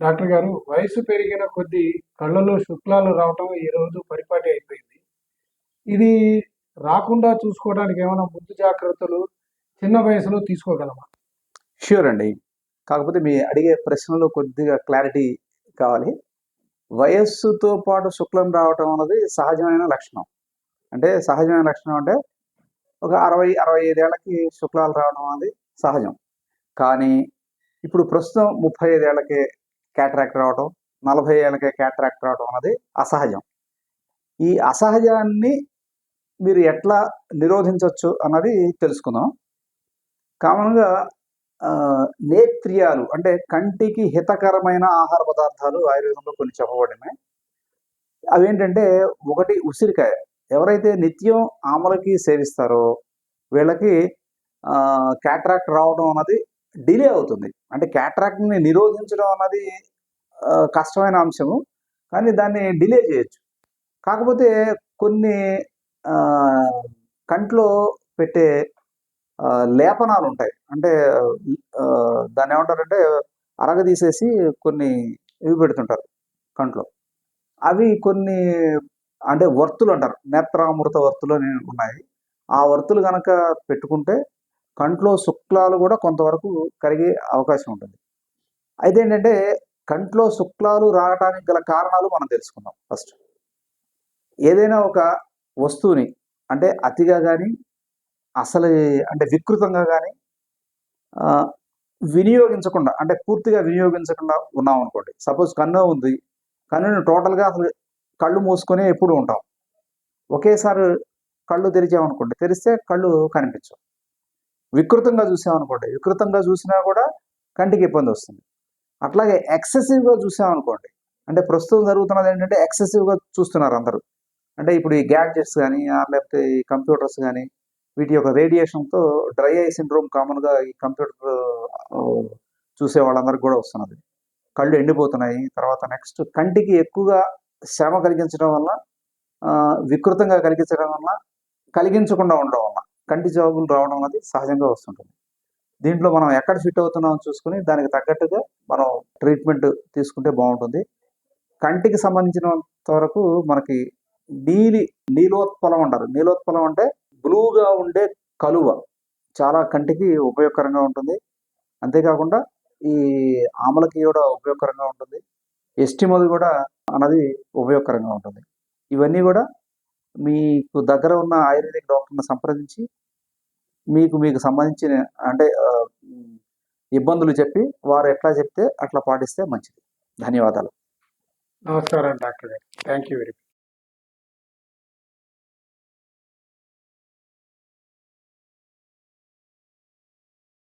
Doctor గారు, వయసు పెరిగిన కొద్దీ కళ్ళలో శుక్లాలు రావటం ఈరోజు పరిపాటి అయిపోయింది. ఇది రాకుండా చూసుకోవడానికి ఏమైనా ముందు జాగ్రత్తలు చిన్న వయసులో తీసుకోగలమా? ష్యూర్ అండి. కాకపోతే మీ అడిగే ప్రశ్నలో కొద్దిగా క్లారిటీ కావాలి. వయస్సుతో పాటు శుక్లం రావటం అన్నది సహజమైన లక్షణం. అంటే సహజమైన లక్షణం అంటే ఒక 60, 65 ఏళ్ళకి శుక్లాలు రావడం అనేది సహజం. కానీ ఇప్పుడు ప్రస్తుతం 35 ఏళ్ళకే క్యాటరాక్ట్ రావటం, 40 ఏళ్ళకే క్యాటరాక్ట్ రావటం అన్నది అసహజం. ఈ అసహజాన్ని మీరు ఎట్లా నిరోధించవచ్చు అన్నది తెలుసుకుందాం. కామన్‌గా నేత్రియాలు అంటే కంటికి హితకరమైన ఆహార పదార్థాలు ఆయుర్వేదంలో కొన్ని చెప్పబడినాయి. అవేంటంటే, ఒకటి ఉసిరికాయ. ఎవరైతే నిత్యం ఆమలకి సేవిస్తారో వీళ్ళకి క్యాటరాక్ట్ రావడం అన్నది డిలే అవుతుంది. అంటే క్యాటరాక్ట్‌ని నిరోధించడం అన్నది కష్టమైన అంశము. కానీ దాన్ని డిలే చేయొచ్చు. కాకపోతే కొన్ని కంట్లో పెట్టే లేపనాలుంటాయి. అంటే దాన్నేమంటారంటే అరగదీసేసి కొన్ని ఇవి పెడుతుంటారు కంట్లో. అవి కొన్ని అంటే వర్తులంటారు. నేత్రామృత వర్తులని ఉన్నాయి. ఆ వర్తులు గనక పెట్టుకుంటే కంట్లో శుక్లాలు గూడా కొంతవరకు కరిగే అవకాశం ఉంటుంది. అయితే ఏంటంటే, కంట్లో శుక్లాలు రావటానికి గల కారణాలు మనం తెలుసుకుందాం ఫస్ట్. ఏదైనా ఒక వస్తువుని అంటే అతిగా గానీ, అసలు అంటే వికృతంగా గానీ వినియోగించకుండా అంటే పూర్తిగా వినియోగించకుండా ఉన్నామనుకోండి. సపోజ్ కన్ను ఉంది. కన్నుని టోటల్‌గా అసలు కళ్ళు మూసుకొని ఎప్పుడు ఉంటాం. ఒకేసారి కళ్ళు తెరిచామనుకోండి, తెరిస్తే కళ్ళు కనిపించవు. వికృతంగా చూసామనుకోండి, వికృతంగా చూసినా కూడా కంటికి ఇబ్బందొస్తుంది. అట్లాగే ఎక్సెసివ్‌గా చూసామనుకోండి, అంటే ప్రస్తుతం జరుగుతున్నది ఏంటంటే ఎక్సెసివ్‌గా చూస్తున్నారు అందరూ. అంటే ఇప్పుడు ఈ గ్యాడ్జెట్స్ గానీ, లేకపోతే ఈ కంప్యూటర్స్ గానీ, వీటి యొక్క రేడియేషన్‌తో డ్రై ఐ సిండ్రోమ్ కామన్‌గా ఈ కంప్యూటర్ చూసే వాళ్ళందరికి కూడా వస్తున్నది. కళ్ళు ఎండిపోతున్నాయి. తర్వాత నెక్స్ట్ కంటికి ఎక్కువగా శ్రమ కలిగించడం వల్ల, వికృతంగా కలిగించడం వల్ల, కలిగించకుండా ఉండడం వల్ల కంటి జబ్బులు రావడం అనేది సహజంగా వస్తుంటుంది. దీంట్లో మనం ఎక్కడ ఫిట్ అవుతున్నామో చూసుకొని దానికి తగ్గట్టుగా మనం ట్రీట్మెంట్ తీసుకుంటే బాగుంటుంది. కంటికి సంబంధించినంత వరకు మనకి నీలోత్పలం అంటారు. నీలోత్పలం అంటే బ్లూగా ఉండే కలువ చాలా కంటికి ఉపయోగకరంగా ఉంటుంది. అంతేకాకుండా ఈ ఆమలకి కూడా ఉపయోగకరంగా ఉంటుంది. ఎస్టిమల్ కూడా అన్నది ఉపయోగకరంగా ఉంటుంది. ఇవన్నీ కూడా మీకు దగ్గర ఉన్న ఆయుర్వేదిక్ డాక్టర్‌ని సంప్రదించి మీకు సంబంధించిన అంటే ఇబ్బందులు చెప్పి వారు ఎట్లా చెప్తే అట్లా పాటిస్తే మంచిది. ధన్యవాదాలు. నమస్కారం డాక్టర్ గారు. Thank you very much.